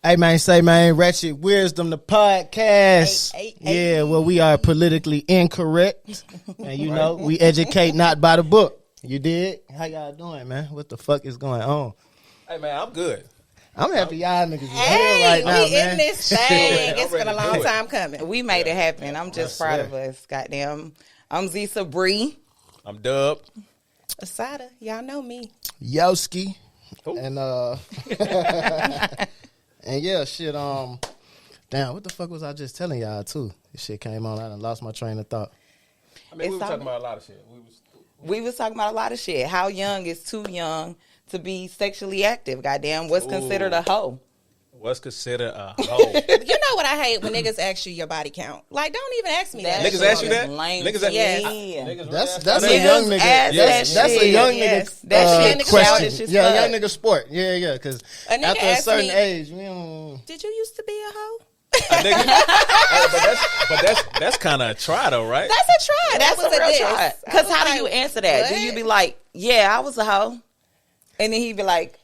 Hey man, say man, Ratchet, Wizdom, the podcast. Yeah, well, we are politically incorrect, and you know we educate not by the book. You did? How y'all doing, man? What the fuck is going on? Hey man, I'm good. I'm happy y'all niggas is Hey, here right now, we man. in this thing. It's been a ready to long do it. time coming. We made it happen. I'm just proud of us. Goddamn. I'm Z Sabree. I'm Dub. Asada, y'all know me. Yoski, Ooh. and and yeah, shit. Damn, what the fuck was I just telling y'all too? This shit came on. I done lost my train of thought. I mean, we It's were talking all- about a lot of shit. We was talking about a lot of shit. How young is too young to be sexually active? Goddamn. What's considered a hoe? What's considered a hoe? You know what I hate when niggas ask you your body count? Like, don't even ask me that. Niggas shit ask you is that? lame Niggas to ask- me. Niggas That's really a ask young Niggas nigga. ask That's that a shit. young Yes. nigga. That shit Question. childish as Yeah, fuck. young nigga sport. Yeah, because A nigga after a asked certain me- age, we don't. Did you used to be a hoe? that? Nigga, but that's kind of a try though, right? That's a try. That That's was a real diss. try. I Because was how do like, you answer that? what? Do you be like, yeah, I was a hoe? And then he'd be like,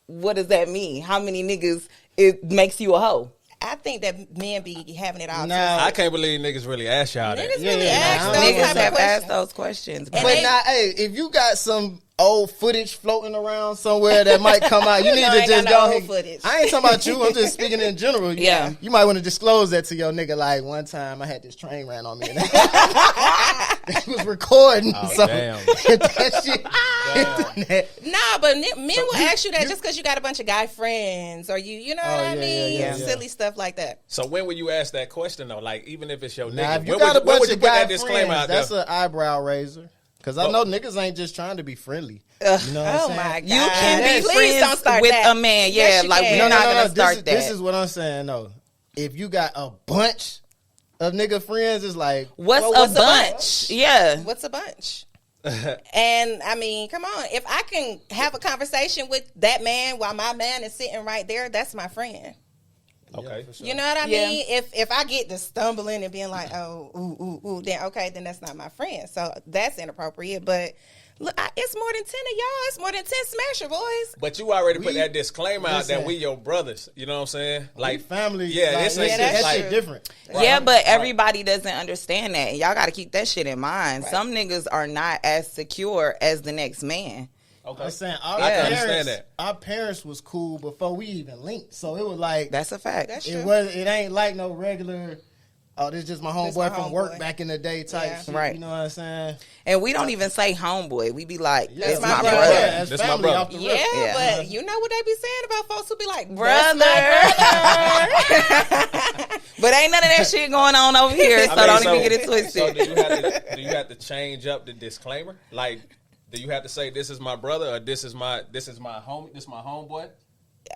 what does that mean? How many niggas it makes you a hoe? I think that men be having it all. Nah. I can't believe niggas really ask y'all that. Niggas Yeah, really yeah, ask nah, those Niggas type of have asked questions. those questions. And But But they- now, hey, if you got some old footage floating around somewhere that might come out, you need know I to ain't just got go no ahead. old footage. I ain't talking about you. I'm just speaking in general. Yeah. You might want to disclose that to your nigga. Like, one time I had this train ran on me. And they was recording. Oh, so damn. that shit hit the net. Nah, but men will ask you that just because you got a bunch of guy friends or you know what I yeah, mean? yeah. Silly stuff like that. So when would you ask that question though? Like even if it's your Now, nigga, if you when got a would when bunch would you of put guy that disclaimer friends, out there? that's an eyebrow raiser. Because I know niggas ain't just trying to be friendly. Ugh. You know what I'm Oh saying? my god! you can be Please don't friends start with that. a man. Yeah, Yes, you like can. we're not going to This start is, that. This is what I'm saying, though. If you got a bunch of nigga friends, it's like, What's what's a a bunch? Yeah. What's a bunch? And I mean, come on. If I can have a conversation with that man while my man is sitting right there, that's my friend. Okay, for sure. You know what I Yeah. mean? If I get to stumbling and being like, oh, ooh, then okay, then that's not my friend. So that's inappropriate. But look, it's more than 10 of y'all. It's more than 10 Smasher boys. But you already put We- that disclaimer out that listen. we your brothers. You know what I'm saying? like family. Yeah, like, this ain't Yeah, just that's that like shit different. Yeah, but Right. everybody doesn't understand that. And y'all got to keep that shit in mind. Right. Some niggas are not as secure as the next man. Okay. I'm saying our I can parents, understand that. our parents was cool before we even linked. So it was like, That's a fact. That's it true. was. It ain't like no regular, oh, this just my This my homeboy from work homeboy. back in the day type Yeah. shit. Right. You know what I'm saying? And we don't even say homeboy. We be like, Yeah, it's my my brother. brother. Yeah, that's That's my family brother. off the Yeah, rip. Yeah. but you know what they be saying about folks who be like, Brother. "That's my brother." But ain't none of that shit going on over here, so I mean, don't even get it So twisted. do you have to change up the disclaimer? Like, do you have to say this is my brother or this is my homeboy?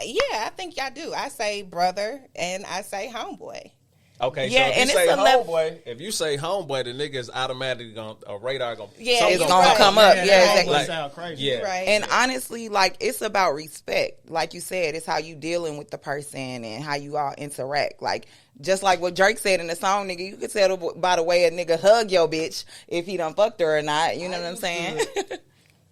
Yeah, I think y'all do. I say brother and I say homeboy. Okay, Yeah, so if and you it's say a level- homeboy, if you say homeboy, the nigga is automatically a radar gonna Yeah, something's it's you're gonna right. come up. Man, Yeah, that exactly. homeboy sound crazy. Yeah. Right. And honestly, like, it's about respect. Like you said, it's how you dealing with the person and how you all interact. Like, just like what Drake said in the song, nigga, you could tell by the way a nigga hug your bitch if he done fucked her or not. You know what I'm saying?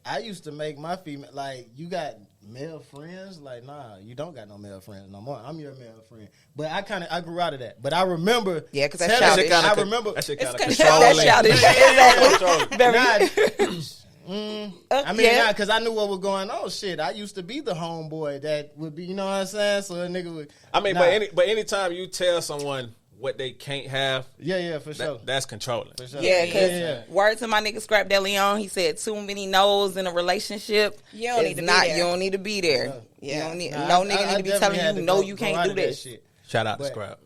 I used to make my female, like, you got male friends? Like, nah, you don't got no male friends no more. I'm your male friend. But I grew out of that. But I remember. Yeah, 'cause that's telling- childish. I remember. that shit It's kind of controlling. controlling. That's childish. Controlling. Very- I mean, yeah. nah, because I knew what was going on. Shit, I used to be the homeboy that would be, you know what I'm saying? So a nigga would. I mean, nah. but anytime you tell someone what they can't have, Yeah, for sure. that's controlling. For sure. Yeah, because yeah. word to my nigga Scrap De Leon, he said too many no's in a relationship. You don't is need to be not. there. You don't need to be there. Yeah. You don't need, Nah, no I nigga need to be definitely telling had you to no, go- you go can't out do of that this. shit. Shout out to But- Scrap.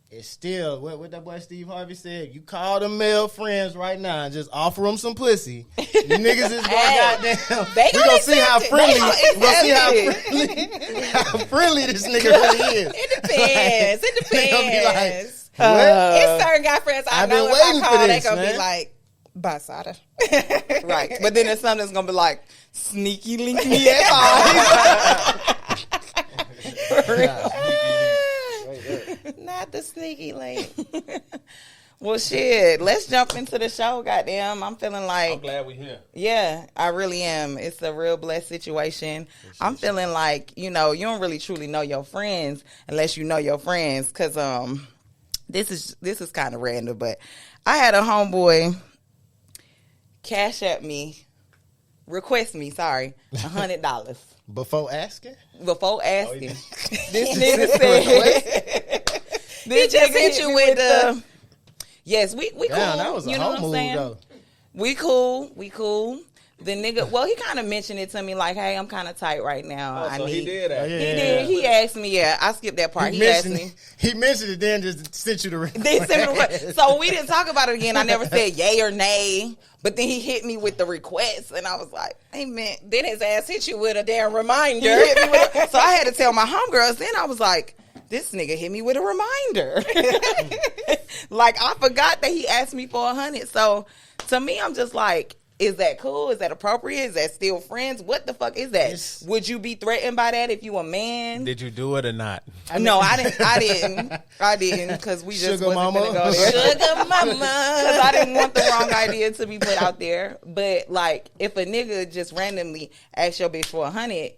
It's still what that boy Steve Harvey said. You call them male friends right now and just offer them some pussy. You niggas is going goddamn. They We gonna gonna see how accept it. friendly. They gonna We gonna see how accept friendly, how friendly this nigga really is. It depends. It They gonna be like, depends. what? It's certain guy friends I I've been know if waiting I for call, this, they gonna man. be like, basada. Right. But then there's something that's going to be like, sneaky link me at all. Not the sneaky link. Well, shit. Let's jump into the show. Goddamn, I'm feeling like I'm glad we're here. Yeah, I really am. It's a real blessed situation. I'm feeling like, you know, you don't really truly know your friends unless you know your friends. Cause this is kind of random, but I had a homeboy request me, $100. Before asking? Before asking. This nigga said He just hit you with the yes, we cool. Damn, that was a you know whole what I'm move, saying? though. We cool. The nigga, well, he kind of mentioned it to me like, hey, I'm kind of tight right now. Oh, so he did that. Oh, yeah. He did. He asked me, I skipped that part. He asked me. He mentioned it, then just sent you the request. They sent me the request. So we didn't talk about it again. I never said yay or nay. But then he hit me with the request, and I was like, hey, man. Then his ass hit you with a damn He reminder. hit me with so I had to tell my homegirls. Then I was like, this nigga hit me with a reminder. Like, I forgot that he asked me for 100. So to me, I'm just like, is that cool? Is that appropriate? Is that still friends? What the fuck is that? Would you be threatened by that if you a man? Did you do it or not? No, I didn't, because we just Sugar wasn't mama. gonna go there. Sugar mama. Because I didn't want the wrong idea to be put out there. But like, if a nigga just randomly asks your bitch for 100,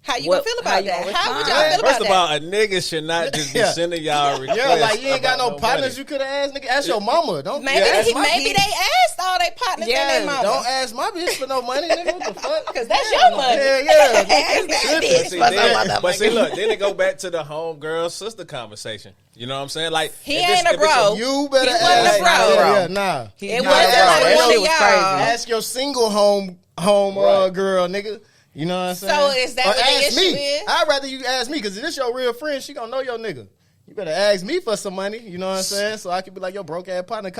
How you gonna feel about that? How would y'all feel First about of all, a nigga should not just be Yeah. sending y'all requests. Yeah, like you ain't got about no partners money. you could have asked, nigga. Ask your mama. Don't Maybe ask my maybe bitch. they asked all their partners Yeah, and their mama. Don't ask my bitch for no money, nigga. What the fuck? Because that's your money. Yeah. Ask that bitch But see, for some then, but see, motherfucker. look, then it go back to the homegirl sister conversation. You know what I'm saying? Like He if it's- ain't a if it's bro. You better He wasn't ask. a bro. Yeah, nah. It Nah, wasn't that like shit one of was y'all. Ask your single home Right. girl, nigga. You know what I'm saying? So is that Or what the ask issue me. is? I'd rather you ask me because if this your real friend, she gonna know your nigga. You better ask me for some money. You know what I'm saying? So I can be like your broke ass partner.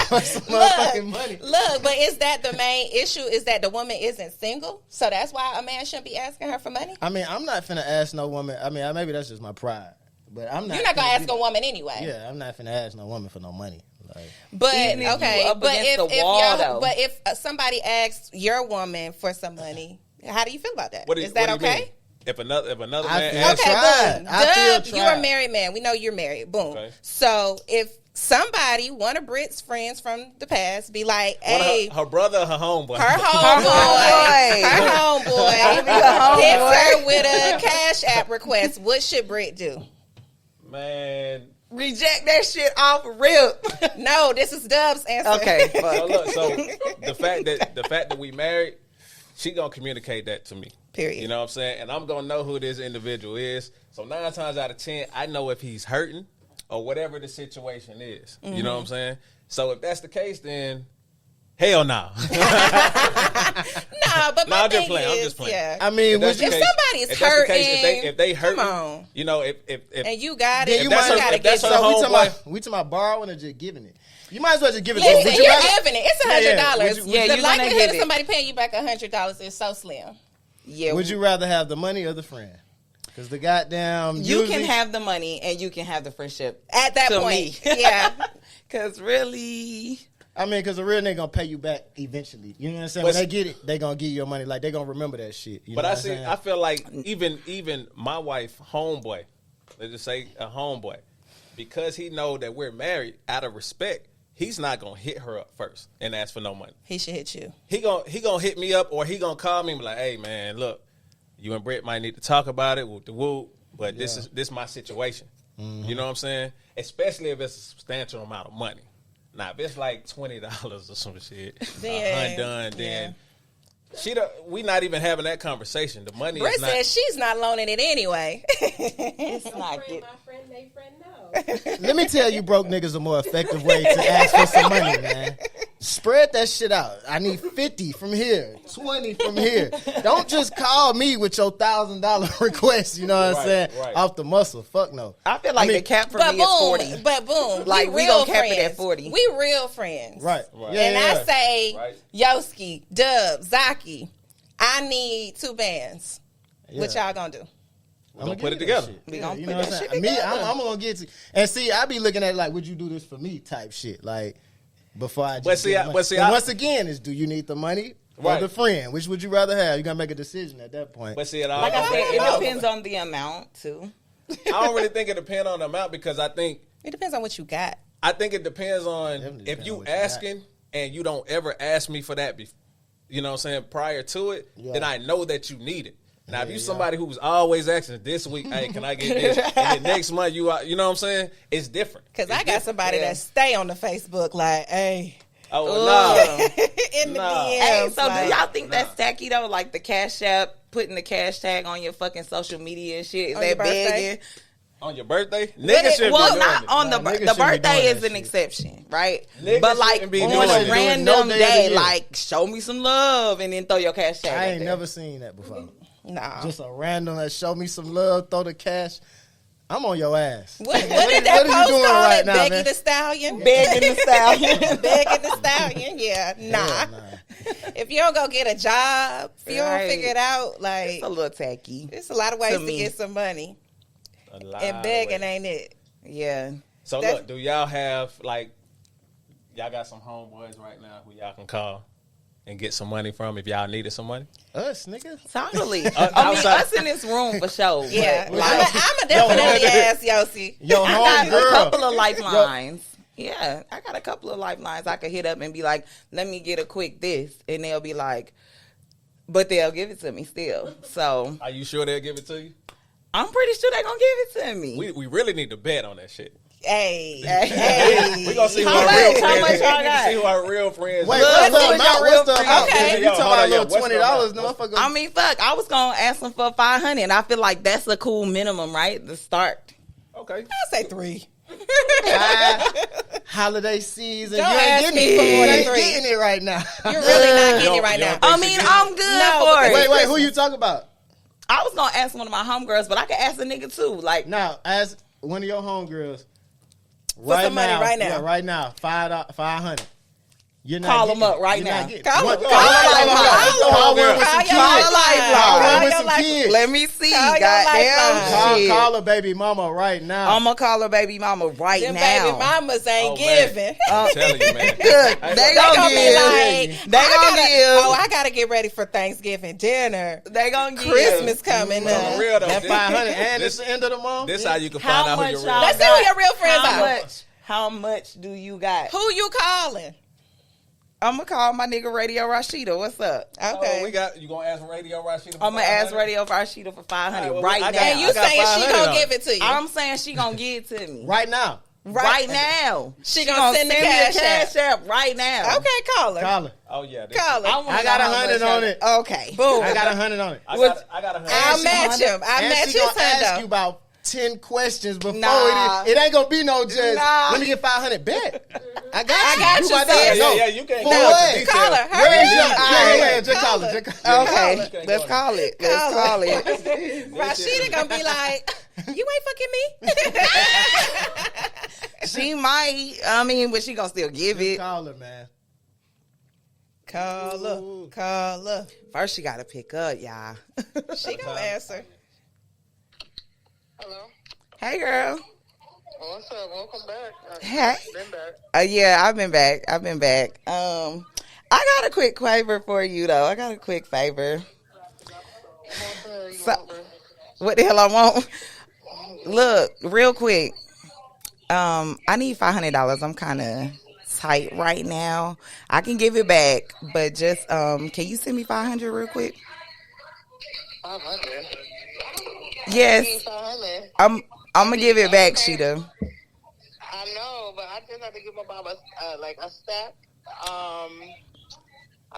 For some motherfucking money. Look, but is that the main issue? Is that the woman isn't single? So that's why a man shouldn't be asking her for money? I mean, I'm not finna ask no woman. I mean, maybe that's just my pride. But I'm not. You're not going to finna ask be- a woman anyway. Yeah, I'm not finna ask no woman for no money. Like, But Even if you okay, up but against if the wall, y'all, though. but if somebody asks your woman for some money, how do you feel about that? What do you- Is that what do you okay? mean? If another I man feel asks, Okay, tried. boom. I feel Dub, you're a tried. married man. We know you're married. Boom. Okay. So if somebody, one of Britt's friends from the past, be like, hey, her brother or her homeboy? her homeboy, her homeboy, hits her with a Cash App request, what should Britt do? Man. reject that shit off rip. No, this is Dub's answer. Okay, So fuck. look, so the fact that we married, she gonna communicate that to me. Period. You know what I'm saying? And I'm gonna know who this individual is. So 9 times out of 10, I know if he's hurting or whatever the situation is. You know what I'm saying? So if that's the case, then hell no. No, but my I'm just thing playing. I'm is, just playing. yeah. I mean, If that's would the you? If somebody's if that's the case, hurting, if they hurting, come on. you know, if And you got Yeah, it, you you might- gotta if that's get her So homeboy- we talking about borrowing or just giving it? You might as well just give it. Listen, Would you're rather- giving it. It's Yeah, yeah. $100. Would you- Yeah, The you're gonna likelihood give of it. somebody paying you back $100 is so slim. Yeah, Would you rather have the money or the friend? Because the goddamn You usually- can have the money and you can have the friendship. At that To point, me. yeah. Cause really, I mean, because the real nigga gonna pay you back eventually. You know what I'm saying? But When they get it, they gonna give you your money. Like they gonna remember that shit. You But know I what I'm see. saying? I feel like even my wife, homeboy, let's just say a homeboy, because he know that we're married, out of respect, he's not gonna hit her up first and ask for no money. He should hit you. He gonna hit me up, or he gonna call me and be like, "Hey man, look, you and Brett might need to talk about it with the woo, but this is my situation." You know what I'm saying? Especially if it's a substantial amount of money. Now, if it's like $20 or some shit, Then, undone, then we not even having that conversation. The money Britt is not. says she's not loaning it anyway. it's not Friend, good. my friend, they friend no. Let me tell you, broke niggas a more effective way to ask for some money, man. Spread that shit out. I need 50 from here, 20 from here. Don't just call me with your $1,000 request. You know what I'm Right, saying? right. Off the muscle. Fuck no. I feel like I mean, the cap for But me is 40. boom, but boom, Like, we real gonna cap it friends. at 40. We real friends, Right. Right. Yeah, and yeah, I yeah. say, Right. Yoski, Dub, Zaki, I need 2 bands. What Yeah. y'all gonna do? We're gonna I'ma put it give you that together. shit. We Yeah, gonna you put know what that I'm shit saying? Me, together. I'm gonna get to. And see, I be looking at it like, would you do this for me? Type shit. Like before I. Just But see, give I- money. but see, And I- once again, is do you need the money or Right. the friend? Which would you rather have? You gotta make a decision at that point. But see, it all. Like I said, I it don't know. depends on the amount too. I don't really think it depends on the amount because I think It depends on what you got. I think it depends on Definitely if depends you on what you asking and you don't ever ask me for that, you know what I'm saying, prior to it, then I know that you need it. Now, if you somebody who's always asking this week, hey, can I get this? And then next month, you know what I'm saying? It's different. Because I got somebody that stay on the Facebook like, hey. Oh, no. In the DMs. Hey, so like, do y'all think that's tacky though? Like the Cash App, putting the cash tag on your fucking social media and shit. Is On that your birthday? begging? On your birthday? Niggas shouldn't Well, be not doing on it. the Nah, niggas the shouldn't be birthday doing is that an shit. exception, right? Niggas But like shouldn't be on doing a it. random No day of the day, year. like show me some love and then throw your cash tag. I up ain't there. never seen that before. nah. Just a random that show me some love, throw the cash. I'm on your ass. What did that what are you post doing call right it? now, Begging man? the Stallion? Begging the stallion. Begging the Stallion, yeah. Nah. Hell nah. If you don't go get a job, if you Right. don't figure it out, like, It's a little tacky. there's a lot of ways to to me. get some money. A lot And of begging ways. ain't it. Yeah. So That's- look, do y'all have like y'all got some homeboys right now who y'all can call and get some money from if y'all needed some money? Us, nigga. Totally. I mean, outside- us in this room for sure. Yeah. But, like, I'm a definitely ask Yossi. Yo, I home got a girl. couple of lifelines. Yeah, I got a couple of lifelines I could hit up and be like, let me get a quick this. And they'll be like, but they'll give it to me still. So Are you sure they'll give it to you? I'm pretty sure they're going to give it to me. We really need to bet on that shit. Hey. Hey. We gonna see who How our much? real How friends much is. y'all We need to got? see who our real friends Wait, is. what's what's the your amount? real What's the friend? amount? Okay. You Yo, talking hold about on, a yo, little what's the $20? amount? No, motherfucker. I mean, fuck, I was going to ask them for $500. I feel like that's a cool minimum, right? To start. Okay. I say 3. Holiday season. Don't you ain't ask getting me it. for You more than ain't 3. getting it right now. You're really not getting Yo, it right yo, now. I mean, I'm good No, for it. Wait, who you talking about? I was going to ask one of my homegirls, but I could ask a nigga too. Like, Now, as one of your homegirls. some money right now. Yeah, right now. $500. You're not Call getting them up it. right You're now. not getting it. Call What- them. Call Call them. them. Call one with Call some your kids. lifeline. Call one Call with your some lifeline. kids. let me see. Call your Goddamn lifeline. shit. Call a baby mama right now. I'm going to call her baby mama right Them now. baby mamas ain't Oh, man. giving. I'm telling you, man. Look, they They gonna gonna be give. like, They gonna give. oh, I gotta get ready for Thanksgiving dinner. They gonna give. Christmas coming But on up. the real though, That this- 500 and this- it's the end of the month. This how you can How find out who much your real. y'all Let's see got? who your real friends How are. much? How much do you got? Who you calling? I'm gonna call my nigga Radio Rashida. What's up? Okay. Oh, we got you gonna ask Radio Rashida? I'm gonna ask Radio Rashida for $500 All right, well, right I got- now. and you I got saying she 500 gonna on give it to you? I'm saying she gonna give it to me Right now. right now. She gonna send the me cash a cash app right now. Okay, call her. Call her. Oh yeah, this- Call her. wanna I got know how 100 much on I- it. Okay. Boom. I got 100 on it. I What- got a I'll hundred. match him. I'll And match she his gonna ask you hundo. about 10 questions before Nah. it ain't gonna be no just Nah. let me get 500 bet. I got I you. got you, my sis. dog. Yeah, Yo, yeah, you can't for go what? into detail. Call her. Where's your Hurry yeah, up. just call her. Just call her. Okay. You can't Let's go call it. Let's Call call her. it. Rashida gonna be like, you ain't fucking me. She might. I mean, but she gonna still give Just it. call her, man. Call her. Call her. First, she gotta pick up, y'all. She gonna answer. Hello. Hey, girl. What's up? Welcome back. Hey. Been back. Yeah, I've been back. I got a quick favor for you, though. I got a quick favor. So- What the hell I want? Look, real quick. I need $500. I'm kind of tight right now. I can give it back, but just can you send me $500 real quick? 500. Yes, 500. I'm gonna give it back, Sheeta. I know, but I just have to give my mom like a stack. I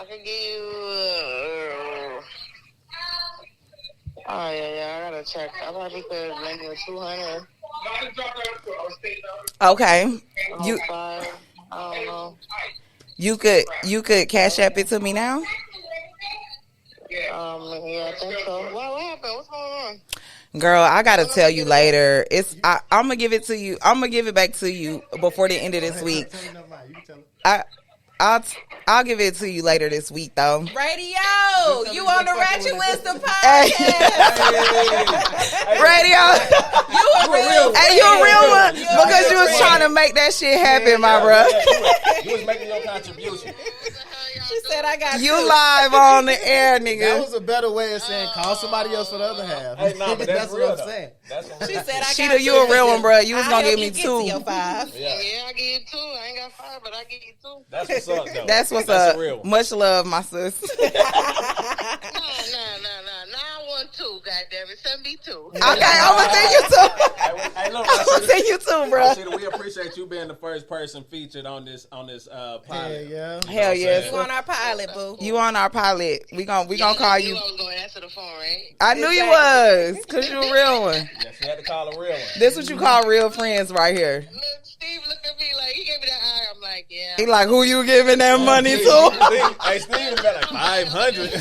can give you. Oh yeah, I gotta check. I probably could lend you 200. Okay, you 5. I don't know. you could cash app it to me now. Yeah, I think so. What happened? What's going on? Girl, I gotta tell you later. I'm gonna give it to you. I'm gonna give it back to you before the end of this week. Tell me never mind. You can tell her. I'll give it to you later this week, though. Radio, you on the Ratchet Wizdom Hey. podcast. Radio, You a real hey, you a real one You a because real you was friend. trying to make that shit happen, my bro. You was making your contribution. She said I got You two. live on the air, nigga. That was a better way of saying call somebody else for the other half. Hey, nah, but that's real, what I'm though. saying. That's what She said I got Sheeta, you two. a real one, bro. You was I'll gonna help give me you get to your two. 5. Yeah, I give you 2. I ain't got 5, but I give you 2. that's what's up, though. That's what's That's up. a real one. Much love, my sis. No. Now I want 2, goddammit. Send me 2. Okay, I'm gonna send you two. Hey, look, I'm gonna send you two, bro. Rashida, we appreciate you being the first person featured on this Hell pilot. yeah. Hell yeah. You on our pilot, boo. You on our pilot. We gonna call you. I was going to answer the phone, right? I knew you was, cause you a real one. Yeah, she had to call a real one. This what you call real friends right here. Look, Steve looked at me like, he gave me that eye. I'm like, yeah. He like, who you giving that money to? Hey, Steve got like 500.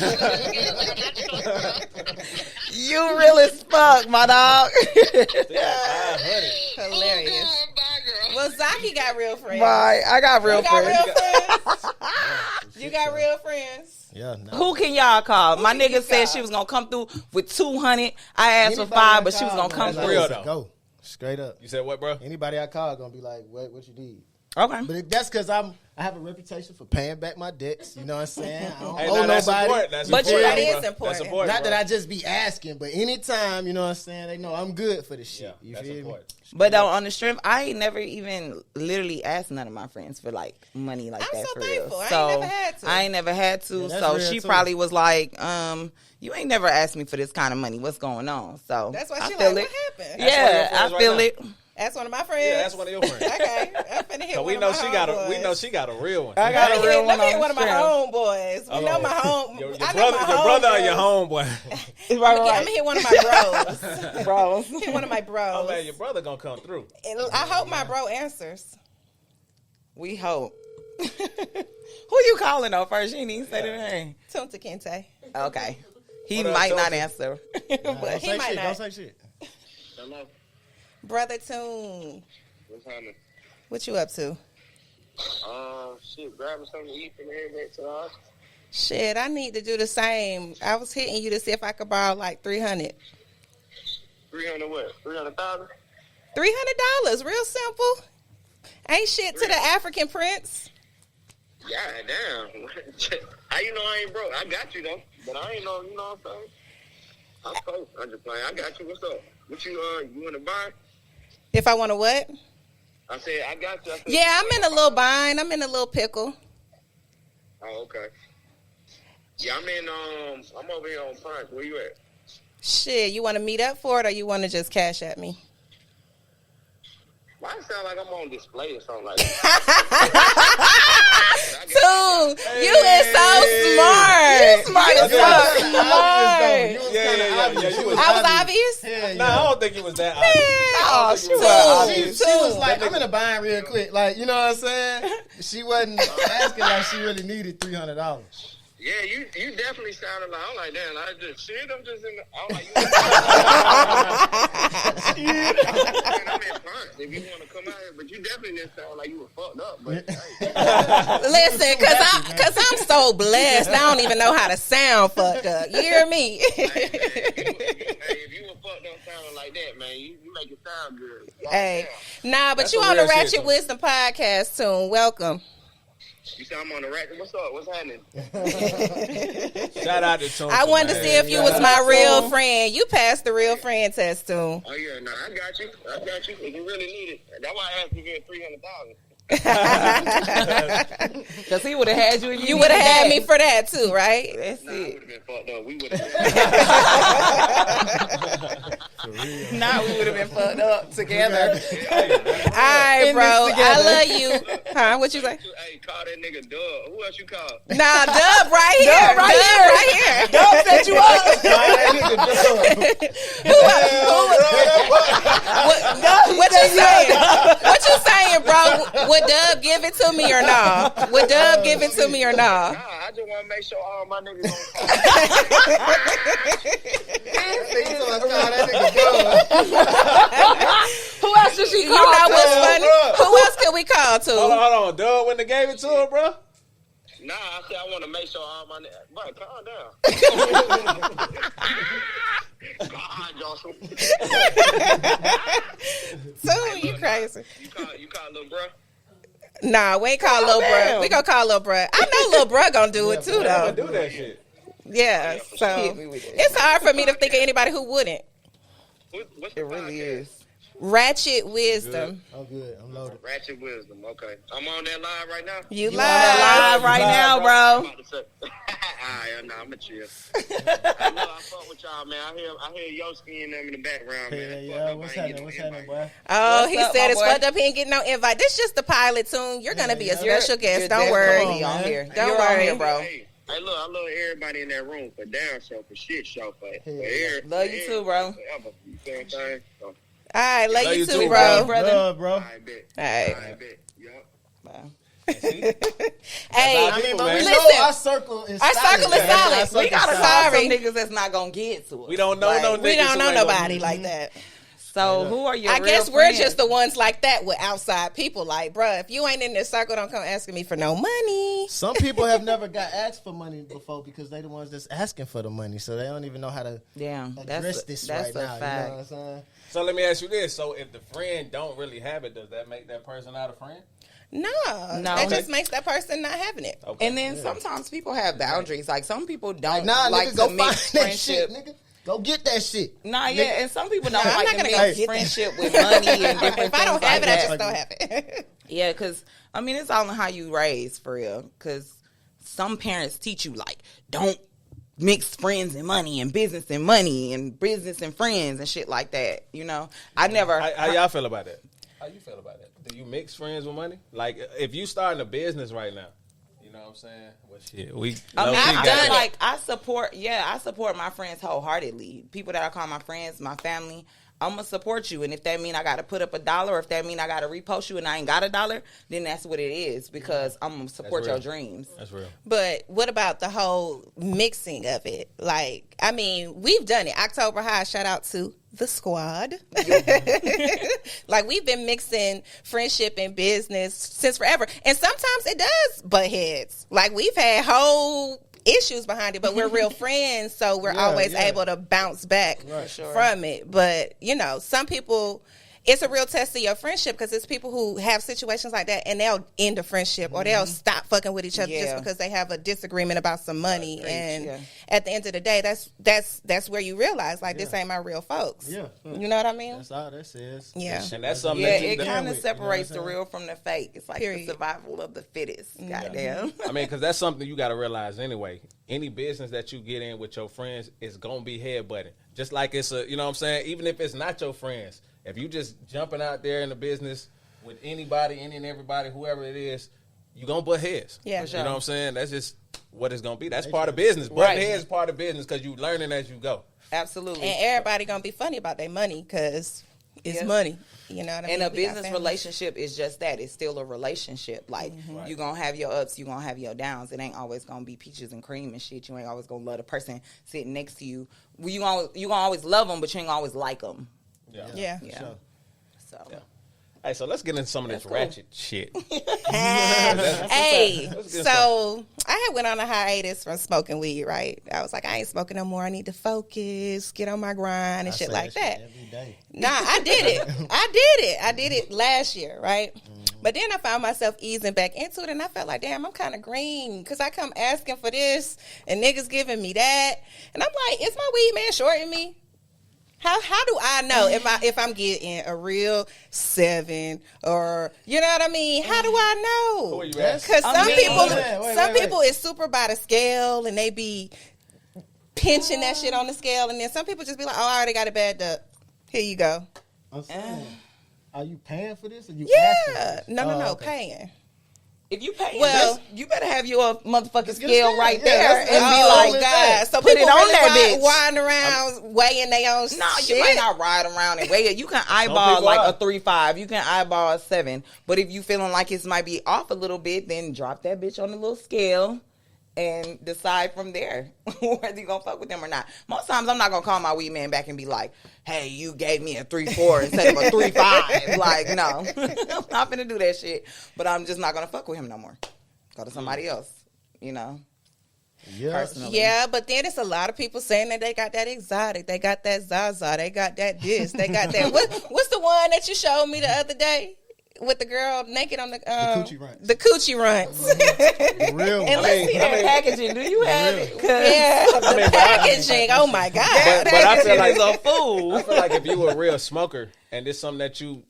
You real as fuck, my dog. Hilarious. Oh, God, bye, girl. Well, Zaki got real friends. Bye. I got real You got friends. real friends. You got real friends. Yeah. No. Who can y'all call? My can you nigga said call? she was gonna come through with 200. I asked for Anybody 5, I but she was call, gonna come man, That's real, through. though. Go straight up. You said what, bro? Anybody I call gonna be like, what you need? Okay. But that's because I have a reputation for paying back my debts. You know what I'm saying? I don't Hey, owe nah, that's nobody. important. That's But important, that is bro. important. That's important. Not bro. that I just be asking, but anytime, you know what I'm saying, they know I'm good for the shit. Yeah, You that's feel me? important. But though, on the strength, I ain't never even literally asked none of my friends for like money like I'm that so for thankful. real. I ain't never had to. I ain't never had to. Yeah, that's So real, she too. probably was like, you ain't never asked me for this kind of money. What's going on? So That's why I she feel like, it. what happened? That's one of your Yeah, friends I feel right it. That's one of my friends. Yeah, that's one of your friends. Okay, I'm finna hit So one we of know my she got a homeboys. real one. I got a real Let one me hit on one of my strength. homeboys. We know my home. Your I know brother, my your brother or homeboys. your homeboy? I'm gonna hit one of my bros. Bro. Hit one of my bros. Oh man, your brother gonna come through. I hope my bro answers. We hope. Who you calling though first? You ain't even say the name. Tunta Kente. Okay. He What up, might not Tulsa? answer. Don't But He say might shit. not. Don't say shit. Hello. Brother Tune, What's happening? what you up to? Shit, grabbing something to eat from here back to the house. Shit, I need to do the same. I was hitting you to see if I could borrow like $300. 300 what? 300,000? $300, real simple. Ain't shit to the African prince. God damn. How you know I ain't broke? I got you though, but I ain't know. You know what I'm saying? I'm close. I'm just playing. I got you. What's up? What you want to buy? If I want to what? I said I got you. I said, Yeah, I'm in a little bind. I'm in a little pickle. Oh, okay. Yeah, I'm over here on Punch. Where you at? Shit, you want to meet up for it or you want to just cash at me? Why it sound like I'm on display or something like that? Dude, you is so smart. You smart as fuck. Yeah. You was I was obvious? Yeah, Nah, I don't think it was that Man. obvious. Oh, She dude. was like, I'm in a bind real quick. Like, you know what I'm saying? She wasn't asking like she really needed $300. Yeah, you definitely sounded like, I'm like, damn, I just shit, I'm just in the, I'm like, I'm in front if you want to come out here, but you definitely didn't sound like you were fucked up, but hey, Listen, cause I'm so blessed. I don't even know how to sound fucked up. You hear me? if you were fucked up sounding like that, man, you make it sound good. Hey, nah, but That's you some on the real shit, Ratchet though. Wizdom podcast soon. Welcome. You say I'm on the Ratchet, what's up? What's happening? Shout out to Tony. I wanted to see if you was my real friend. You passed the real friend test, soon. Oh, yeah, nah, I got you. If you really need it. That's why I asked you for 300,000. because he would have had you. You would have had me for that too, right? That's Nah, I it. would have been fucked up. We would have Now we would have been fucked up together. All right, In bro. this together. I love you. Huh? What you say? Hey, call that nigga Dub. Who else you call? Nah, Dub right here. Dub right Dub here. right here. Dub set you up. What you saying? What you saying, bro? Would Dub give it to me or no? Would Dub give it to me or no? Nah, I just want to make sure all my niggas Who else should she You call? know what's Dub, funny? bro. Who else could we call to? Hold on. Doug wouldn't have gave it to her, bro. Nah, I said I want to make sure all my niggas. Bro, calm down. God, Johnson. Soon, you crazy. You call little bro? Nah, we ain't call Lil Bruh. We gonna call Lil Bruh. I know Lil Bruh gonna do it too, I though. do that shit. Yeah, so Hit me with it. it's hard for me to think of anybody who wouldn't. What's the It really podcast? is. Ratchet Wizdom. Oh, good. I'm loaded. Ratchet Wizdom. Okay, I'm on that live right now. You You live. live right now, I'm bro. about to say. Alright, nah, I'm a chill. I know I fuck with y'all, man. I hear Yoski and them in the background, man. Hell Fuck yeah. up, What's I ain't happening? What's getting no happening, invite. boy? Oh, What's he up, said my it's boy? fucked up. He ain't getting no invite. This just the pilot tune. You're gonna be a Yeah. special guest. You're Don't definitely worry. on here. Don't You're on worry. here, bro. Hey, look, I love everybody in that room for down show, for shit show, for Love you too, bro. Forever. You see what I'm saying? So, All right, love you too, too, bro. brother. Love, bro. I bet. All right. I bet. Yup. Wow. Hey, I mean, but we Listen. know our circle is Our solid. circle is man. solid. Our We circle is gotta solid. call some Sorry. niggas that's not gonna get to us. We don't know no niggas. we don't know who ain't gonna nobody get- like that. So who are your I real guess we're friends? just the ones like that with outside people. Like, bruh, if you ain't in this circle, don't come asking me for no money. Some people have never got asked for money before because they the ones that's asking for the money, so they don't even know how to Damn, address this that's right a now. fact. You know what I'm saying? So let me ask you this: so if the friend don't really have it, does that make that person not a friend? No, No. that Okay. just makes that person not having it. Okay. And then sometimes people have boundaries. Like some people don't Nah, like nigga, to go find mix that friendship. shit, nigga. Go get that shit. Nah, yeah, and some people don't Nah, I'm like not to gonna mix go get friendship with money and different If I don't things have like it, I that. just don't have it. Yeah, because I mean, it's all in how you raise for real. Because some parents teach you like, don't mix friends and money and business and friends and shit like that. You know, I never. How y'all feel about that? How you feel about that? Do you mix friends with money? Like, if you starting a business right now, you know what I'm saying? Well, shit, we. I mean, low-key I've got done it. like I support my friends wholeheartedly. People that I call my friends, my family. I'm gonna support you, and if that mean I gotta put up $1, or if that mean I gotta repost you and I ain't got $1, then that's what it is because I'm gonna support real. your dreams. That's real. But what about the whole mixing of it? Like, I mean, we've done it. October High, shout out to the squad. Like, we've been mixing friendship and business since forever. And sometimes it does butt heads. Like, we've had whole issues behind it, but we're real friends, so we're always able to bounce back from it. But, you know, some people, it's a real test of your friendship because it's people who have situations like that and they'll end a friendship or they'll stop fucking with each other just because they have a disagreement about some money. And at the end of the day, that's where you realize, like, this ain't my real folks. Yeah. You know what I mean? That's all that says. Yeah. And that's something Yeah, that you it kind of with, separates you know what the I'm real from the fake. It's like Period. the survival of the fittest. Goddamn. I mean, because that's something you got to realize anyway. Any business that you get in with your friends is going to be headbutting. Just like it's a, you know what I'm saying? Even if it's not your friends. If you just jumping out there in the business with anybody, any and everybody, whoever it is, you going to butt heads. Yeah. You know what I'm saying? That's just what it's going to be. That's part of business. Butting heads is part of business because you learning as you go. Absolutely. And everybody gonna be funny about their money because it's money. You know what I mean? And a We got business family. relationship is just that. It's still a relationship. Like, you're going to have your ups, you're going to have your downs. It ain't always going to be peaches and cream and shit. You ain't always going to love the person sitting next to you. Well, you going to always love them, but you ain't gonna always like them. Yeah. Sure. So, Hey, so let's get into some of this ratchet shit. Hey, Let's get so I had went on a hiatus from smoking weed, right? I was like, I ain't smoking no more. I need to focus, get on my grind and I shit say like that. every day. Nah, I did it. I did it last year, right? But then I found myself easing back into it, and I felt like, damn, I'm kind of green because I come asking for this, and niggas giving me that, and I'm like, is my weed man shorting me? How do I know if I'm getting a real 7 or you know what I mean? How do I Who know? are you asking? Because some people, wait. people is super by the scale and they be pinching that shit on the scale, and then some people just be like, oh, I already got it bagged up. Here you go. I'm saying, are you paying for this or you Yeah, asking for this? no, okay. paying. if you pay, Well- you better have your motherfucking get a scale scale. right Yeah, there that's- and be Oh like, God! So put people it on really that bitch. winding around weighing their own. No, shit. you might not ride around and weigh it. You can eyeball people like are. a 3.5. You can eyeball a 7. But if you feeling like it might be off a little bit, then drop that bitch on the little scale and decide from there whether you gonna fuck with them or not. Most times I'm not gonna call my weed man back and be like, hey, you gave me a 3.4 instead of a 3.5. Like, no. I'm not gonna do that shit. But I'm just not gonna fuck with him no more. Go to somebody else, you know. Yeah. Personally. Yeah, but then it's a lot of people saying that they got that exotic, they got that Zaza, they got that this, they got that. What's the one that you showed me the other day? with the girl naked on the coochie runs. The coochie runs. The real one. And let's see that packaging. Do you have it? Yeah, the packaging. Oh my god! But I feel like a fool. I feel like if you were a real smoker and it's something that you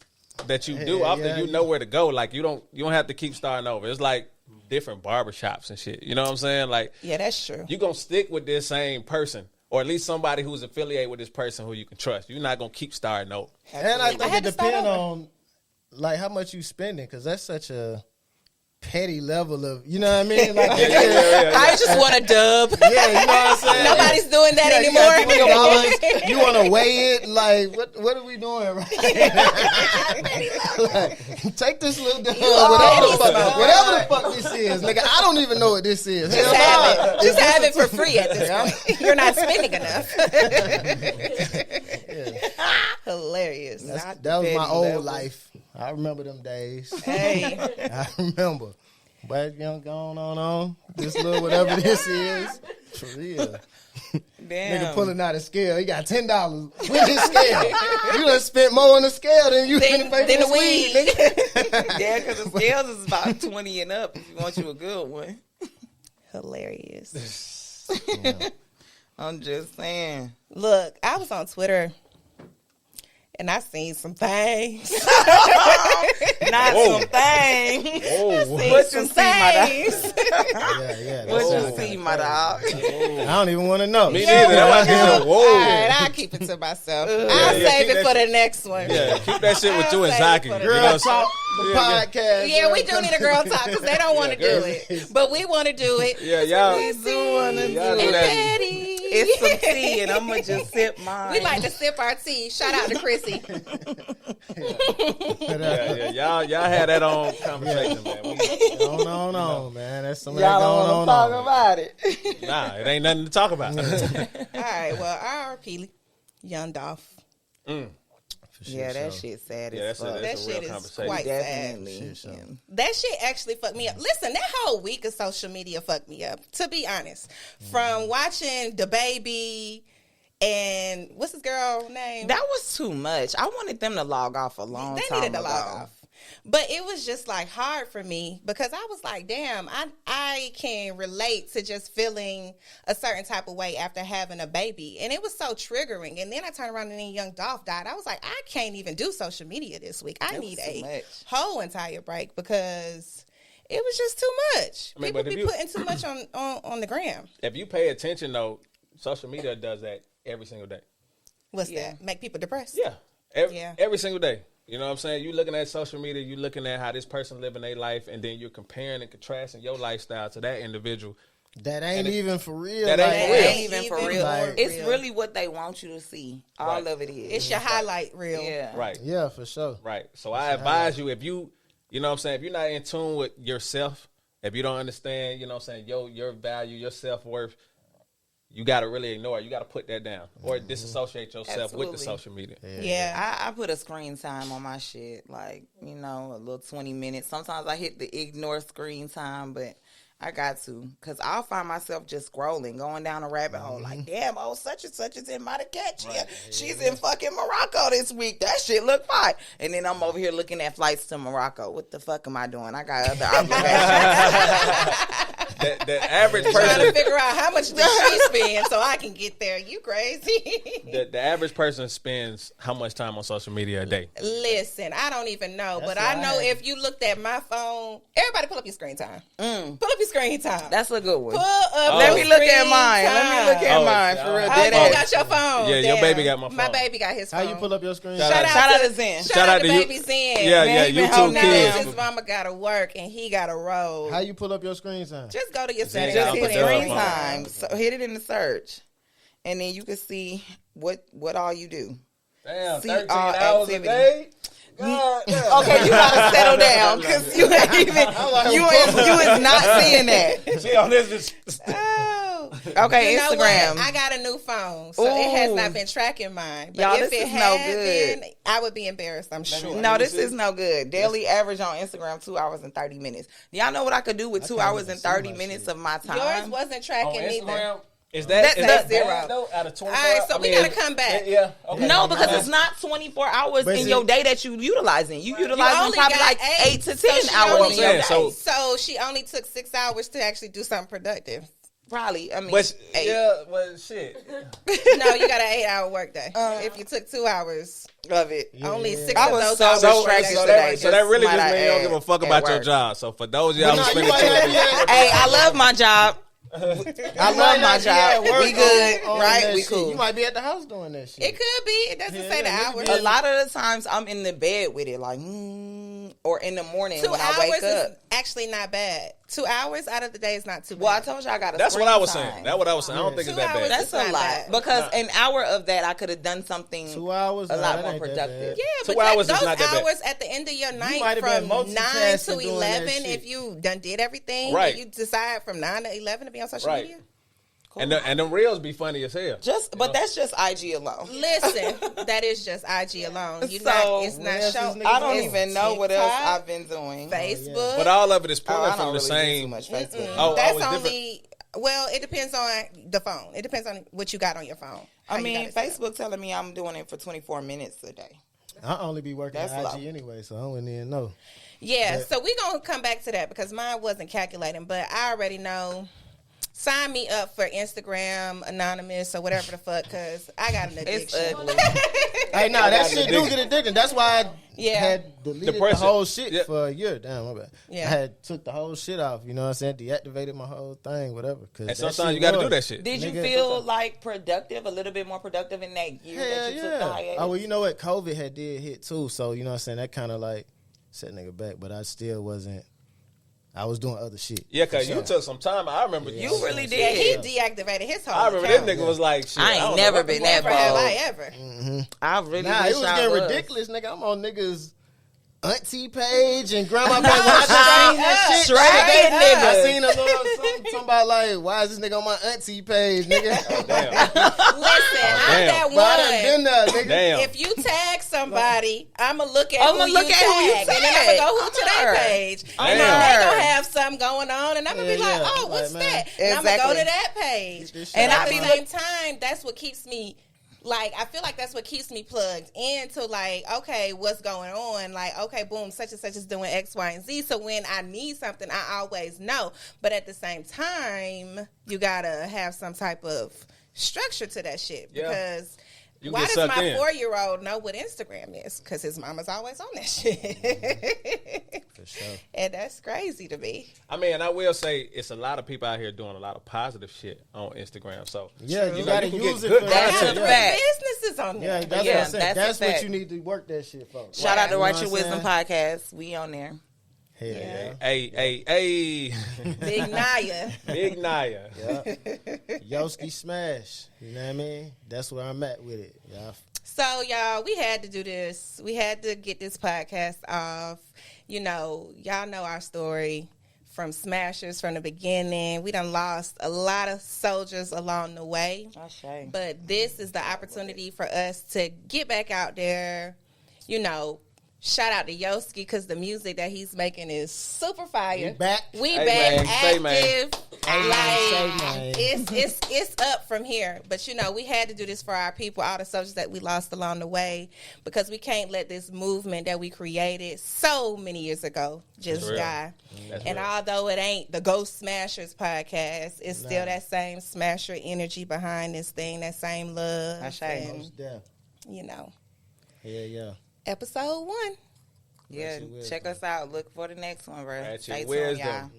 do often, you know where to go. Like you don't have to keep starting over. It's like different barbershops and shit. You know what I'm saying? Like yeah, that's true. You gonna stick with this same person, or at least somebody who's affiliated with this person who you can trust. You're not gonna keep starting over. And I think I had it to start depends over. on like how much you spending, because that's such a petty level of, you know what I mean? Like, I just want a dub. Yeah, you know what I'm saying? Nobody's doing that Yeah, you anymore. got $20. You want to weigh it? Like, what are we doing right like, take this little dub, whatever the fuck this is. Nigga, I don't even know what this is. Just have it. Just have it for free at this point. You're not spending enough. Hilarious. That was my old life. I remember them days. Hey. I remember. But you know, going on. This little whatever this is. For real. Damn. Nigga pulling out a scale. He got $10 with his scale. You done spent more on the scale than you finna pay for Then this the weed, weed. nigga. Yeah, because the scales is about 20 and up if you want you a good one. Hilarious. I'm just saying. Look, I was on Twitter and I seen some things. Not Whoa. some things. Oh, What you Some see, my dog? things. Yeah. What That you sound see, kinda my crazy. dog? I don't even want to know. me neither. That's why I said, All right, whoa. I'll keep it to myself. I'll yeah, save keep it that for the next one. Yeah, keep that shit with you and I'll Zaki. save it You for know the what I'm Girl Talk, saying? the podcast. Yeah, we do need a girl talk because they don't want to do it. But we want to do it. Yeah, y'all. We do want to Y'all do And that. Daddy. It's some tea, and I'm going to just sip mine. We like to sip our tea. Shout out to Chrissy. Yeah. Y'all had that on conversation, man. Going on, man. That's something Y'all going don't on. want to talk about it. Nah, it ain't nothing to talk about. All right, well, R.R.P. Young Dolph. Yeah, that shit's sad Yeah, as that's fuck. a That shit real is conversation. quite sad. Definitely. That shit actually fucked me up. Listen, that whole week of social media fucked me up, to be honest. From watching the baby and what's his girl name? That was too much. I wanted them to log off a long They time needed to ago. log off. But it was just like hard for me because I was like, damn, I can relate to just feeling a certain type of way after having a baby. And it was so triggering. And then I turned around and then young Dolph died. I was like, I can't even do social media this week. I That need was too a much. whole entire break because it was just too much. I mean, People but if be you- putting too much on the gram. If you pay attention, though, social media does that every single day. What's Yeah. that? Make people depressed? Yeah. Yeah. Every single day. You know what I'm saying? You looking at social media, you looking at how this person living their life, and then you're comparing and contrasting your lifestyle to that individual. That ain't even for real. That ain't like, real. Ain't even for real. Like- It's really what they want you to see. All Right. of it is. It's your highlight reel. Yeah. Right. Yeah, for sure. Right. So I advise you, if you know what I'm saying, if you're not in tune with yourself, if you don't understand, you know what I'm saying, your value, your self-worth, you got to really ignore it. You got to put that down or disassociate yourself with the Absolutely. social media. Yeah. I put a screen time on my shit, like, you know, a little 20 minutes. Sometimes I hit the ignore screen time, but I got to, because I'll find myself just scrolling, going down a rabbit hole, like, damn, oh, such and such is in Marrakech. Yeah. She's in fucking Morocco this week. That shit look fine. And then I'm over here looking at flights to Morocco. What the fuck am I doing? I got other obligations. The average Trying to person, figure out how much did she spend so I can get there. You crazy. the average person spends how much time on social media a day? Listen, I don't even know, but That's I know right. if you looked at my phone, everybody pull up your screen time. Pull up your screen time. That's a good one. Pull up Let your me look at screen mine. time. Let me look at Oh, mine it's- for real. oh, Oh, Dead you ass. got your phone. Yeah, your Damn. baby got my My phone. baby got his phone. How you pull up your screen? Shout Shout Shout out out to Zen. Shout out to you- baby Zen. Yeah, Man, he been YouTube holding Now down. kids. his mama got to work and he got to roll. How you pull up your screen time? Just go to your Zen settings. got Just to hit put that screen up on. time. So hit it in the search, and then you can see what all you do. Damn, See 13 all hours activity. a day? God, damn. Okay, you gotta settle down because you ain't even you is not seeing that. She on this just Oh. Okay, You know Instagram. what? I got a new phone, so it has Ooh. not been tracking mine. But Y'all, if this it is no had good. been, I would be embarrassed, I'm sure. No, this is no good. Daily average on Instagram 2 hours and 30 minutes. Y'all know what I could do with 2 can't hours even and see 30 my minutes shit. of my time? Yours wasn't on tracking either. Instagram. Is that That's bad, zero. though, out of 24 All right, so we gotta come back. Yeah. Okay. No, because it's not 24 hours But in see- your day that you utilizing. You utilizing only probably got like 8 to 10 she hours only- in your day. So- she only took 6 hours to actually do something productive. Probably. I mean, But 8. yeah, well, shit. No, you got an 8-hour workday. If you took 2 hours, Of it. only 6 I of was those so hours. distracted were today. So that really Might just I means you don't add give a fuck at about your work. job. So for those of y'all who no, spend you might not be at- Hey, I love my job. I love my not be at job. work We good, on right? that We shit. cool. You might be at the house doing that shit. It could be. It doesn't Yeah, say the yeah, hours. nigga A lot of the times I'm in the bed with it, like, or in the morning 2 when I hours wake is up. actually not bad. 2 hours out of the day is not too bad. Well, I told you I got a That's what screen I was time. saying. That's what I was saying. I don't think 2 it's that hours bad. That's It's a not lot bad. because an hour of that I could have done something 2 hours, a nah, lot that more ain't that productive. bad. Yeah, 2 but hours is those not that bad. hours at the end of your night might have been from 9 multitasking to doing that 11, shit. if you done did everything, Right. and you decide from 9 to 11 to be on social Right. media. And them reels be funny as hell. But that's just IG alone. Listen, that is just IG alone. So, It's what not else show. is niggas I don't It's even know what else TikTok, I've been doing. Facebook. But all of it is Oh, pulling I from don't the really do same. too much Facebook. Oh, That's it's different. only. Well, it depends on the phone. It depends on what you got on your phone. I how you mean, got it set up. Facebook telling me I'm doing it for 24 minutes a day. I only be working That's at IG low. anyway, so I wouldn't even know. Yeah, so we're going to come back to that because mine wasn't calculating, but I already know. Sign me up for Instagram Anonymous or whatever the fuck because I got an It's addiction. ugly. Hey, nah, that got shit addicted. do get addicting. That's why I Yeah. had deleted Depression. the whole shit Yeah. for a year. Damn, my bad. Yeah. I had took the whole shit off. You know what I'm saying? Deactivated my whole thing, whatever. Cause And that sometimes shit you got to do was- that shit. Did you Nigga, feel like productive, a little bit more productive in that year Hell that you took the yeah. hiatus? Oh, well, you know what? COVID had did hit too. So, you know what I'm saying? That kind of like set nigga back, but I still wasn't. I was doing other shit. Yeah, because For you sure. took some time. I remember You really Yeah, did. he deactivated his whole I remember account. this nigga was like, shit, I ain't don't know never what the been fuck. that Never have bold. I ever. I really Nah, wish it was I getting was. ridiculous, nigga. I'm on niggas' auntie page and grandma page. When I just seen that shit, Straight shit, nigga. I seen a little something about like, why is this nigga on my auntie page, nigga? Damn. Listen, I'm damn. that But I done been one. there, nigga. Damn. If you tag somebody, I'ma look at I'ma who look you at who you tag, and then I'ma tag. go who to Her. their page, I'm and then her. they gonna have something going on, and I'm gonna be Yeah, like, yeah. oh, what's Like, man. that? And I'm gonna go Exactly. to that page, this and shit at out. the I same time, that's what keeps me. Like, I feel like that's what keeps me plugged into, like, okay, what's going on? Like, okay, boom, such and such is doing X, Y, and Z. So when I need something, I always know. But at the same time, you got to have some type of structure to that shit. Yeah. Because You why get does sucked my in. 4-year-old know what Instagram is? Because his mama's always on that shit. For sure. And that's crazy to me. I mean, and I will say it's a lot of people out here doing a lot of positive shit on Instagram. So Yeah, you know, gotta you can use get it good for That's Got a that. good Yeah, fact. businesses on there. yeah, that's Yeah, what I'm saying. that's a That's what fact. you need to work that shit for. Shout out to You know Watch what Your I'm Wisdom saying? podcast. We on there. Hell yeah. hey. Big Naya. Big Naya. Yoski smash. You know what I mean? That's where I'm at with it. Yeah. So, y'all, we had to do this. We had to get this podcast off. You know, y'all know our story from Smashers from the beginning. We done lost a lot of soldiers along the way. But this is the opportunity for us to get back out there. You know, shout out to Yoski because the music that he's making is super fire. We back. We Hey, back man. Say, man. active. Say, Like, man. it's up from here. But you know, we had to do this for our people, all the soldiers that we lost along the way, because we can't let this movement that we created so many years ago just That's real. die. That's And real. although it ain't the Ghost Smashers podcast, it's still that same Smasher energy behind this thing, that same love. That's and, Most deaf. you know, Yeah, yeah. episode 1. Yeah, Ratchet check Wisdom. us out. Look for the next one, bro. Ratchet Stay tuned, Wisdom. y'all.